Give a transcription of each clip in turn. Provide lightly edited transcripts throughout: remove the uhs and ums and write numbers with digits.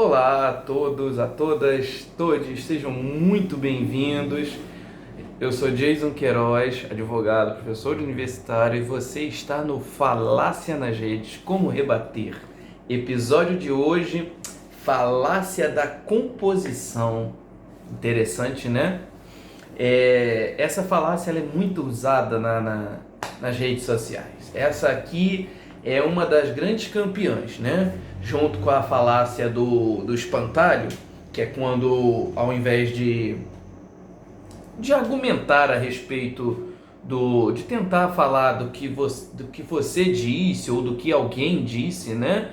Olá a todos, a todas, todos, sejam muito bem-vindos. Eu sou Jason Queiroz, advogado, professor universitário, e você está no Falácia nas Redes, como rebater. Episódio de hoje, falácia da composição. Interessante, né? Essa falácia ela é muito usada nas redes sociais. Essa aqui é uma das grandes campeãs, né? Junto com a falácia do espantalho, que é quando, ao invés de argumentar a respeito de tentar falar do que você disse ou do que alguém disse, né?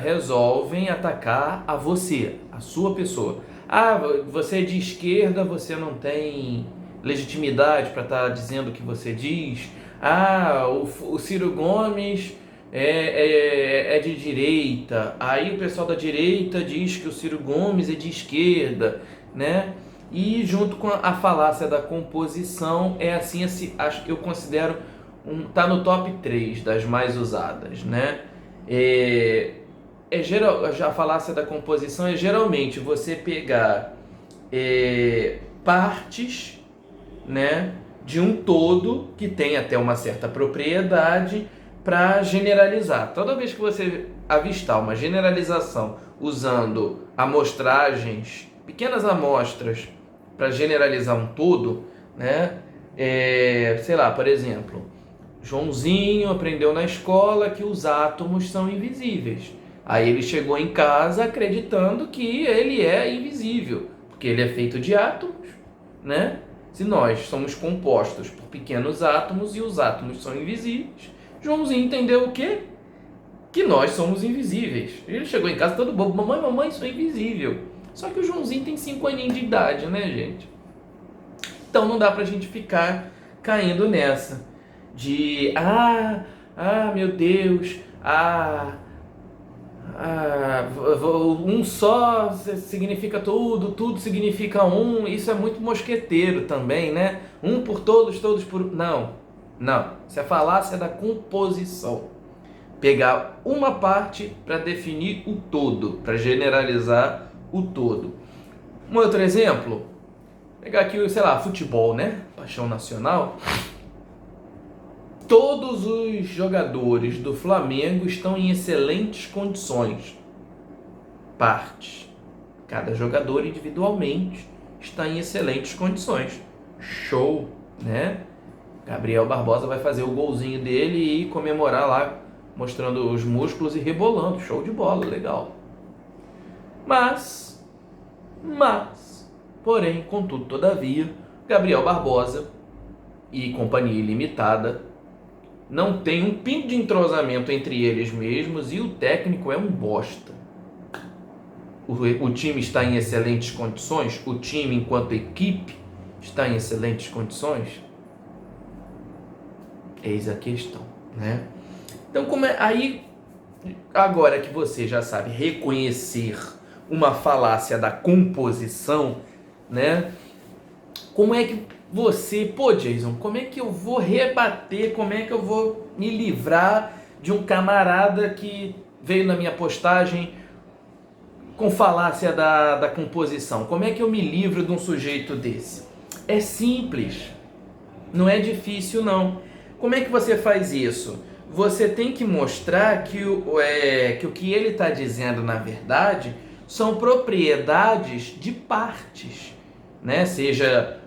Resolvem atacar a você, a sua pessoa. Ah, você é de esquerda, você não tem legitimidade para estar dizendo o que você diz. Ah, o Ciro Gomes é de direita. Aí o pessoal da direita diz que o Ciro Gomes é de esquerda, né? E junto com a falácia da composição, acho que eu considero tá no top 3 das mais usadas, né? A falácia da composição é geralmente você pegar partes, né, de um todo que tem até uma certa propriedade para generalizar. Toda vez que você avistar uma generalização usando amostragens, pequenas amostras para generalizar um todo, né? Sei lá, por exemplo, Joãozinho aprendeu na escola que os átomos são invisíveis. Aí ele chegou em casa acreditando que ele é invisível, porque ele é feito de átomos, né? Se nós somos compostos por pequenos átomos e os átomos são invisíveis, Joãozinho entendeu o quê? Que nós somos invisíveis. Ele chegou em casa todo bobo, mamãe, sou invisível. Só que o Joãozinho tem 5 aninhos de idade, né, gente? Então não dá pra gente ficar caindo nessa de meu Deus, um só significa tudo, tudo significa um. Isso é muito mosqueteiro também, né? Um por todos, todos por... Não. Isso é falácia da composição. Pegar uma parte para definir o todo, para generalizar o todo. Um outro exemplo, pegar aqui, sei lá, futebol, né? Paixão nacional. Todos os jogadores do Flamengo estão em excelentes condições. Partes. Cada jogador individualmente está em excelentes condições. Show, né? Gabriel Barbosa vai fazer o golzinho dele e comemorar lá, mostrando os músculos e rebolando. Show de bola, legal. Porém, contudo, todavia, Gabriel Barbosa e Companhia Ilimitada não tem um pingo de entrosamento entre eles mesmos e o técnico é um bosta. O time está em excelentes condições? O time, enquanto equipe, está em excelentes condições? Eis a questão, né? Então, aí, agora que você já sabe reconhecer uma falácia da composição, né? Como é que você, Jason, como é que eu vou rebater, como é que eu vou me livrar de um camarada que veio na minha postagem com falácia da composição? Como é que eu me livro de um sujeito desse? É simples, não é difícil não. Como é que você faz isso? Você tem que mostrar que o que ele está dizendo, na verdade, são propriedades de partes, né? Seja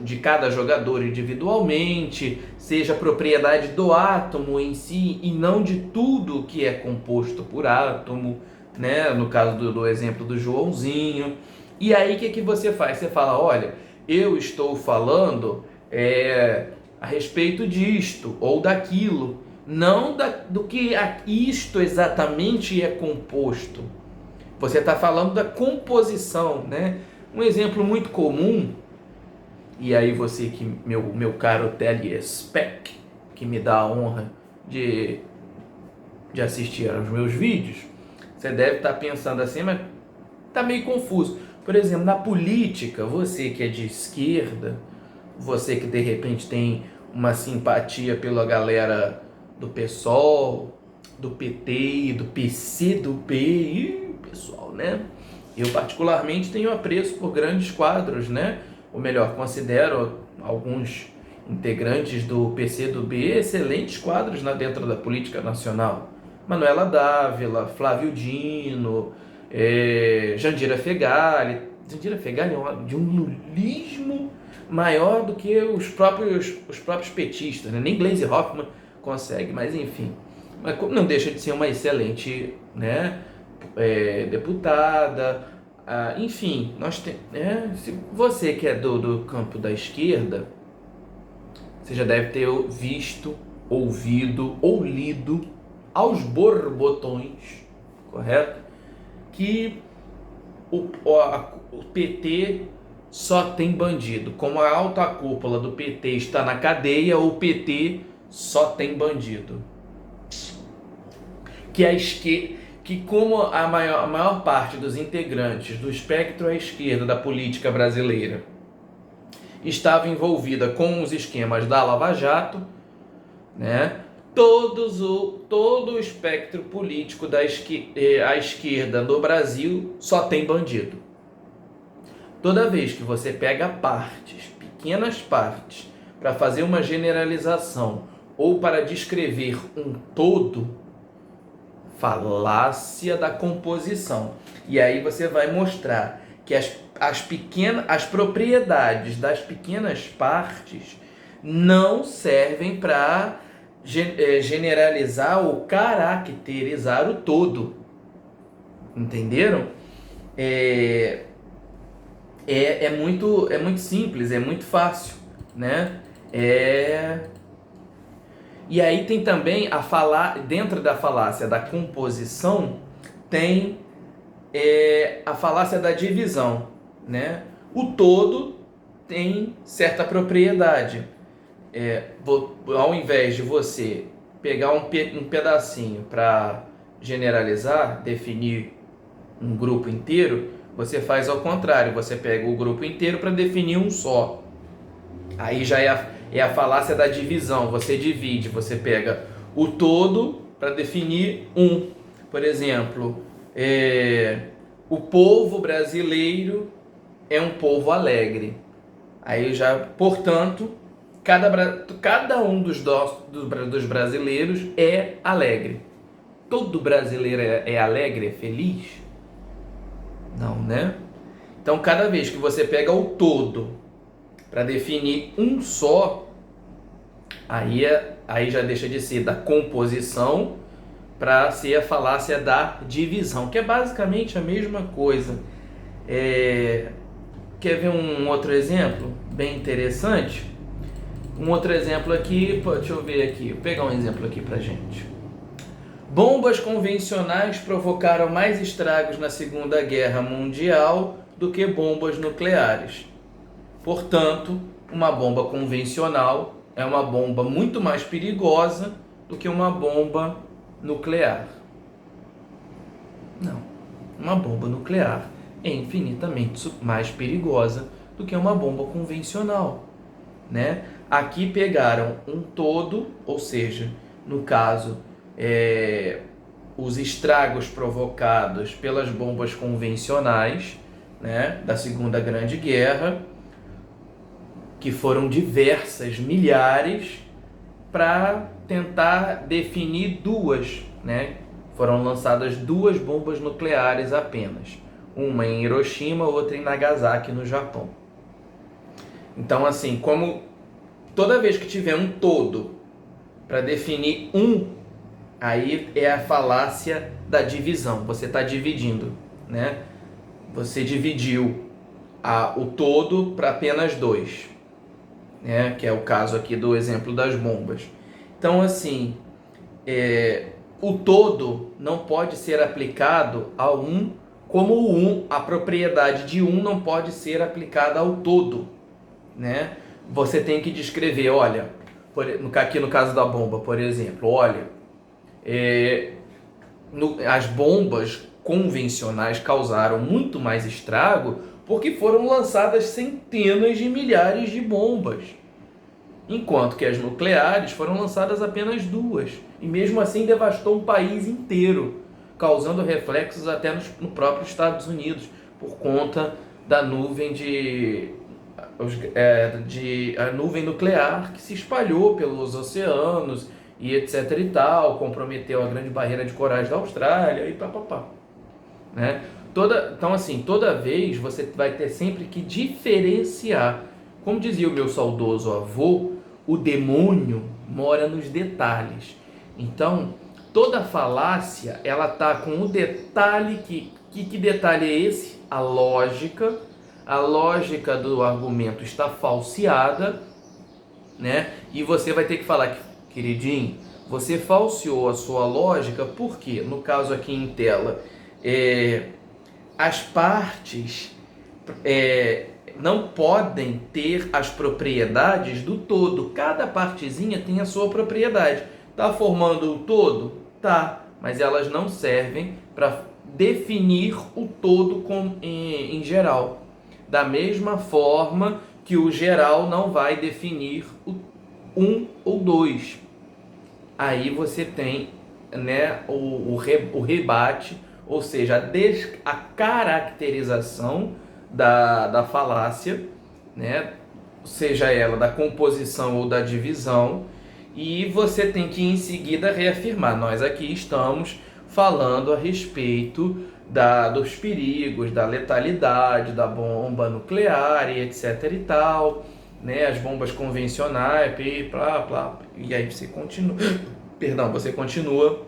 de cada jogador individualmente, seja propriedade do átomo em si e não de tudo que é composto por átomo, né? No caso do exemplo do Joãozinho. E aí o que você faz? Você fala, olha, eu estou falando a respeito disto ou daquilo, não do que isto exatamente é composto. Você está falando da composição, né? Um exemplo muito comum, e aí você, que meu caro telespec, que me dá a honra de assistir aos meus vídeos, você deve estar pensando assim, mas está meio confuso. Por exemplo, na política, você que é de esquerda, você que de repente tem uma simpatia pela galera do PSOL, do PT, do PCdoB, pessoal, né? Eu particularmente tenho apreço por grandes quadros, né? Ou melhor, considero alguns integrantes do PCdoB excelentes quadros dentro da política nacional. Manuela Dávila, Flávio Dino, Jandira Fegali. Jandira Fegali é de um lulismo maior do que os próprios petistas, né? Nem Gleisi Hoffmann consegue, mas enfim. Mas não deixa de ser uma excelente, né, deputada. Enfim, se você que é do campo da esquerda, você já deve ter visto, ouvido ou lido aos borbotões, correto? Que o PT só tem bandido. Como a alta cúpula do PT está na cadeia, o PT só tem bandido. Que como a maior parte dos integrantes do espectro à esquerda da política brasileira estava envolvida com os esquemas da Lava Jato, né? Todo o espectro político à esquerda no Brasil só tem bandido. Toda vez que você pega pequenas partes, para fazer uma generalização ou para descrever um todo, falácia da composição. E aí você vai mostrar que as propriedades das pequenas partes não servem para generalizar ou caracterizar o todo. Entenderam? É muito simples, é muito fácil, né? E aí tem também dentro da falácia da composição, tem a falácia da divisão, né? O todo tem certa propriedade. Ao invés de você pegar um pedacinho para generalizar, definir um grupo inteiro, você faz ao contrário, você pega o grupo inteiro para definir um só. Aí já é a falácia da divisão, você divide, você pega o todo para definir um. Por exemplo, o povo brasileiro é um povo alegre. Aí portanto, cada um dos brasileiros é alegre. Todo brasileiro é alegre, é feliz? Não, né? Então, cada vez que você pega o todo para definir um só, aí já deixa de ser da composição para ser a falácia da divisão, que é basicamente a mesma coisa. Quer ver um outro exemplo bem interessante? Um outro exemplo aqui, deixa eu ver aqui, vou pegar um exemplo aqui pra gente. Bombas convencionais provocaram mais estragos na Segunda Guerra Mundial do que bombas nucleares. Portanto, uma bomba convencional é uma bomba muito mais perigosa do que uma bomba nuclear. Não, uma bomba nuclear é infinitamente mais perigosa do que uma bomba convencional, né? Aqui pegaram um todo, ou seja, no caso, os estragos provocados pelas bombas convencionais, né, da Segunda Grande Guerra, que foram diversas, milhares, para tentar definir duas, né? Foram lançadas 2 bombas nucleares apenas, uma em Hiroshima, outra em Nagasaki, no Japão. Então, assim, como toda vez que tiver um todo para definir um, aí é a falácia da divisão. Você está dividindo, né? Você dividiu o todo para apenas 2, né? Que é o caso aqui do exemplo das bombas. Então, assim, o todo não pode ser aplicado a um, como a propriedade de um não pode ser aplicada ao todo, né? Você tem que descrever, olha, aqui no caso da bomba, por exemplo, olha, as bombas convencionais causaram muito mais estrago porque foram lançadas centenas de milhares de bombas, enquanto que as nucleares foram lançadas apenas 2, e mesmo assim devastou um país inteiro. causando reflexos até no próprio Estados Unidos, por conta da nuvem a nuvem nuclear que se espalhou pelos oceanos e etc e tal, comprometeu a grande barreira de corais da Austrália e papapá, né? Então assim, toda vez você vai ter sempre que diferenciar. Como dizia o meu saudoso avô, o demônio mora nos detalhes. Então, toda falácia, ela tá com o detalhe que detalhe é esse? A lógica. A lógica do argumento está falseada, né? E você vai ter que falar que, queridinho, você falseou a sua lógica, porque, no caso aqui em tela, as partes não podem ter as propriedades do todo. Cada partezinha tem a sua propriedade. Tá formando o todo? Tá, mas elas não servem para definir o todo em geral. Da mesma forma que o geral não vai definir o um ou dois. Aí você tem, né, o rebate, ou seja, a caracterização da falácia, né, seja ela da composição ou da divisão, e você tem que em seguida reafirmar. Nós aqui estamos falando a respeito dos perigos, da letalidade da bomba nuclear e etc e tal, né, as bombas convencionais e aí você continua, você continua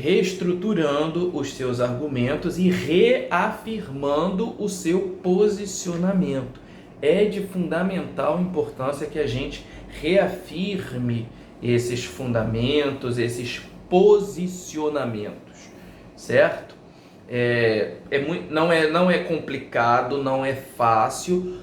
reestruturando os seus argumentos e reafirmando o seu posicionamento. É de fundamental importância que a gente reafirme esses fundamentos, esses posicionamentos, certo? Não é complicado, não é fácil.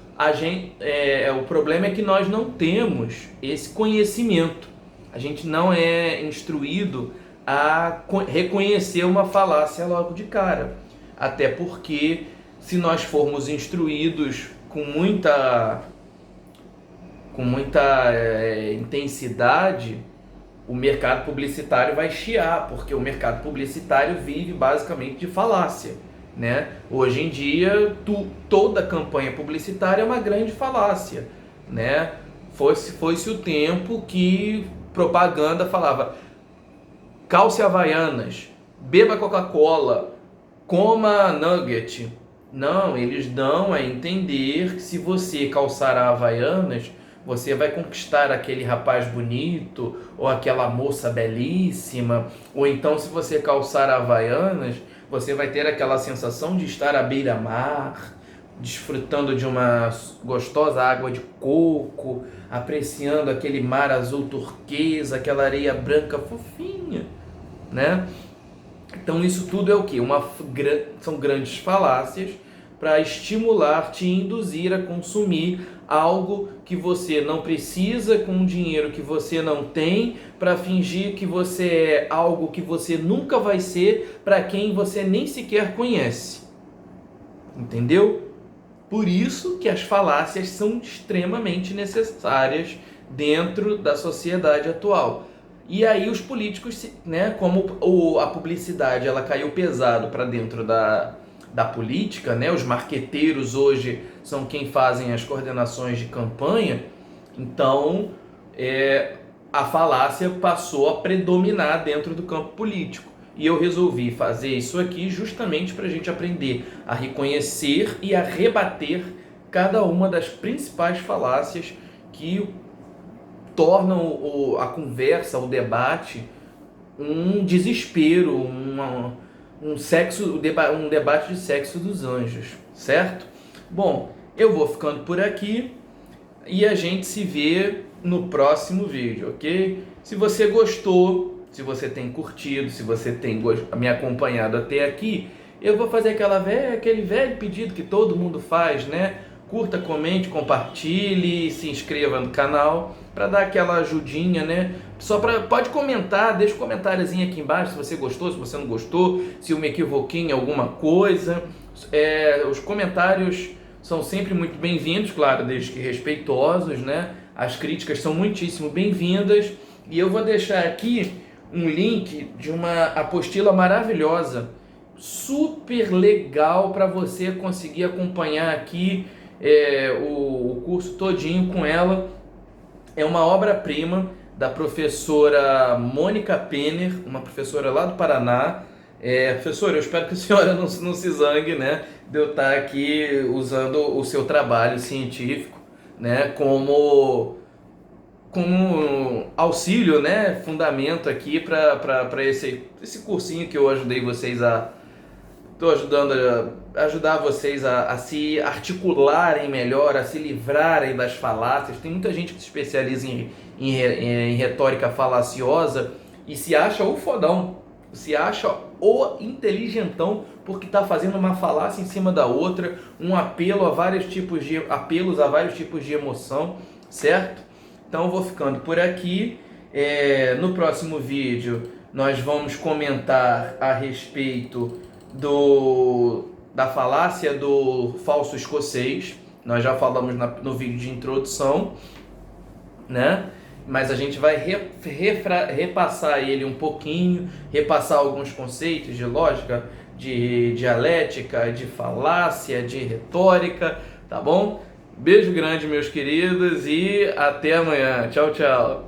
O problema é que nós não temos esse conhecimento. A gente não é instruído a reconhecer uma falácia logo de cara. Até porque, se nós formos instruídos com muita intensidade, o mercado publicitário vai chiar, porque o mercado publicitário vive basicamente de falácia, né? Hoje em dia, toda campanha publicitária é uma grande falácia, né? Foi-se o tempo que propaganda falava: calce Havaianas, beba Coca-Cola, coma nugget. Não, eles dão a entender que se você calçar a Havaianas, você vai conquistar aquele rapaz bonito, ou aquela moça belíssima, ou então se você calçar a Havaianas, você vai ter aquela sensação de estar à beira-mar, desfrutando de uma gostosa água de coco, apreciando aquele mar azul turquesa, aquela areia branca fofinha, né? Então isso tudo é o quê? São grandes falácias para estimular, te induzir a consumir algo que você não precisa, com um dinheiro que você não tem, para fingir que você é algo que você nunca vai ser para quem você nem sequer conhece. Entendeu? Por isso que as falácias são extremamente necessárias dentro da sociedade atual. E aí os políticos, né, como a publicidade ela caiu pesado para dentro da política, né, os marqueteiros hoje são quem fazem as coordenações de campanha, então a falácia passou a predominar dentro do campo político. E eu resolvi fazer isso aqui justamente para a gente aprender a reconhecer e a rebater cada uma das principais falácias que tornam a conversa, o debate, um desespero, um debate de sexo dos anjos, certo? Bom, eu vou ficando por aqui e a gente se vê no próximo vídeo, ok? Se você gostou, se você tem curtido, se você tem me acompanhado até aqui, eu vou fazer aquele velho pedido que todo mundo faz, né? Curta, comente, compartilhe, se inscreva no canal para dar aquela ajudinha, né? Pode comentar, deixa um comentáriozinho aqui embaixo se você gostou, se você não gostou, se eu me equivoquei em alguma coisa. Os comentários são sempre muito bem-vindos, claro, desde que respeitosos, né? As críticas são muitíssimo bem-vindas. E eu vou deixar aqui um link de uma apostila maravilhosa, super legal para você conseguir acompanhar aqui o curso todinho com ela. É uma obra-prima da professora Mônica Penner, uma professora lá do Paraná. Professora, eu espero que a senhora não se zangue, né, de eu estar aqui usando o seu trabalho científico, né, como auxílio, né, fundamento aqui para esse cursinho que eu ajudei vocês estou ajudando a ajudar vocês a se articularem melhor, a se livrarem das falácias. Tem muita gente que se especializa em retórica falaciosa e se acha o fodão, se acha o inteligentão porque está fazendo uma falácia em cima da outra, um apelo a vários tipos de emoção, certo? Então eu vou ficando por aqui. No próximo vídeo nós vamos comentar a respeito da falácia do falso escocês. Nós já falamos no vídeo de introdução, né? Mas a gente vai repassar ele um pouquinho, repassar alguns conceitos de lógica, de dialética, de falácia, de retórica, tá bom? Beijo grande, meus queridos, e até amanhã. Tchau, tchau.